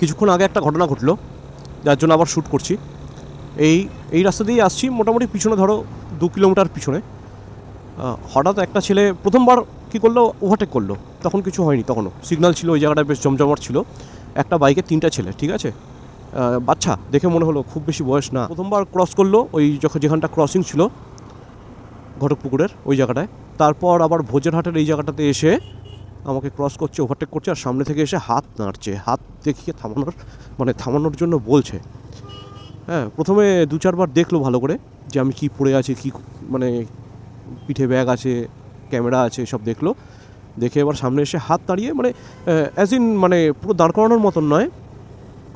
কিছুক্ষণ আগে একটা ঘটনা ঘটলো, যার জন্য আবার শ্যুট করছি। এই রাস্তা দিয়েই আসছি, মোটামুটি পিছনে ধরো 2 কিলোমিটার পিছনে। হঠাৎ একটা ছেলে প্রথমবার কী করলো, ওভারটেক করলো। তখন কিছু হয়নি, তখনও সিগন্যাল ছিল, ওই জায়গাটা বেশ জমজমাট ছিল। একটা বাইকে 3টা ছেলে, ঠিক আছে, বাচ্চা দেখে মনে হলো, খুব বেশি বয়স না। প্রথমবার ক্রস করলো ওই যেখানটা ক্রসিং ছিল ঘটকপুকুরের ওই জায়গাটায়। তারপর আবার ভোজেরহাটের এই জায়গাটাতে এসে আমাকে ক্রস করছে, ওভারটেক করছে, আর সামনে থেকে এসে হাত নাড়ছে, হাত দেখিয়ে থামানোর জন্য বলছে। হ্যাঁ, প্রথমে 2-4 বার দেখলো ভালো করে যে আমি কি পড়ে আছি, কি মানে পিঠে ব্যাগ আছে, ক্যামেরা আছে, সব দেখলো। দেখে এবার সামনে এসে হাত নাড়িয়ে, মানে অ্যাজ ইন মানে পুরো দাঁড় করানোর মতন নয়,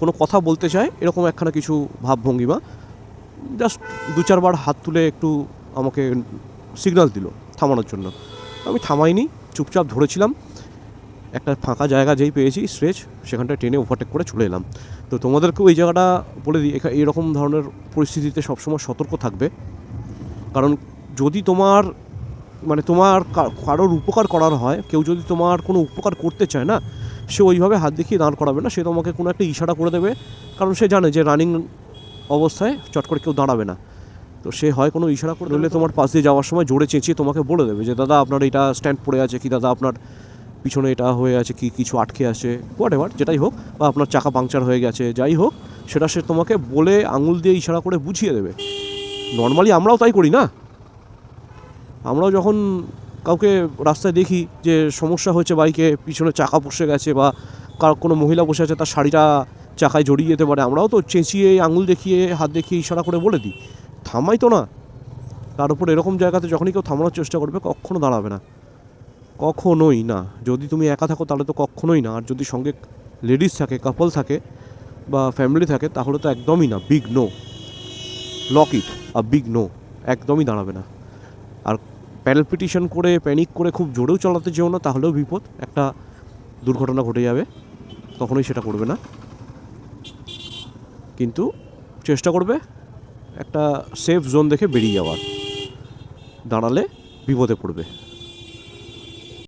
কোনো কথা বলতে চায় এরকম একখানা কিছু ভাবভঙ্গিমা। জাস্ট 2-4 বার হাত তুলে একটু আমাকে সিগন্যাল দিল থামানোর জন্য। আমি থামাইনি, চুপচাপ ধরেছিলাম। একটা ফাঁকা জায়গা যেই পেয়েছি স্ট্রেচ, সেখানটায় টেনে ওভারটেক করে চলে এলাম। তো তোমাদেরকেও এই জায়গাটা বলে দিই, এরকম ধরনের পরিস্থিতিতে সবসময় সতর্ক থাকবে। কারণ যদি তোমার কারোর উপকার করার হয়, কেউ যদি তোমার কোনো উপকার করতে চায় না, সে ওইভাবে হাত দেখিয়ে দাঁড় করাবে না, সে তোমাকে কোনো একটা ইশারা করে দেবে। কারণ সে জানে যে রানিং অবস্থায় চট করে কেউ দাঁড়াবে না। তো সে হয় কোনো ইশারা করে দিলে তোমার পাশ দিয়ে যাওয়ার সময় জোরে চেঁচিয়ে তোমাকে বলে দেবে যে দাদা আপনার এটা স্ট্যান্ড পড়ে আছে, কি দাদা আপনার পিছনে এটা হয়ে আছে, কি কিছু আটকে আছে, হোয়াট যেটাই হোক, বা আপনার চাকা পাংচার হয়ে গেছে, যাই হোক, সেটা সে তোমাকে বলে আঙুল দিয়ে ইশারা করে বুঝিয়ে দেবে। নর্মালি আমরাও তাই করি না? আমরাও যখন কাউকে রাস্তায় দেখি যে সমস্যা হয়েছে, বাইকে পিছনে চাকা বসে গেছে, বা কোনো মহিলা বসে আছে, তার শাড়িটা চাকায় জড়িয়ে যেতে পারে, আমরাও তো চেঁচিয়ে আঙুল দেখিয়ে হাত দেখিয়ে ইশারা করে বলে দিই, থামাই তো না। তার উপর এরকম জায়গাতে যখনই কেউ থামানোর চেষ্টা করবে, কখনো দাঁড়াবে না, কখনোই না। যদি তুমি একা থাকো তাহলে তো কখনোই না, আর যদি সঙ্গে লেডিস থাকে, কাপল থাকে, বা ফ্যামিলি থাকে, তাহলে তো একদমই না, বিগ নো, লক ইট, বিগ নো, একদমই দাঁড়াবে না। আর প্যালপিটেশন করে, প্যানিক করে খুব জোরেও চালাতে যেও না, তাহলেও বিপদ, একটা দুর্ঘটনা ঘটে যাবে। কখনোই সেটা করবে না। কিন্তু চেষ্টা করবে একটা সেফ জোন দেখে বেরিয়ে যাওয়ার, দাঁড়ালে বিপদে পড়বে।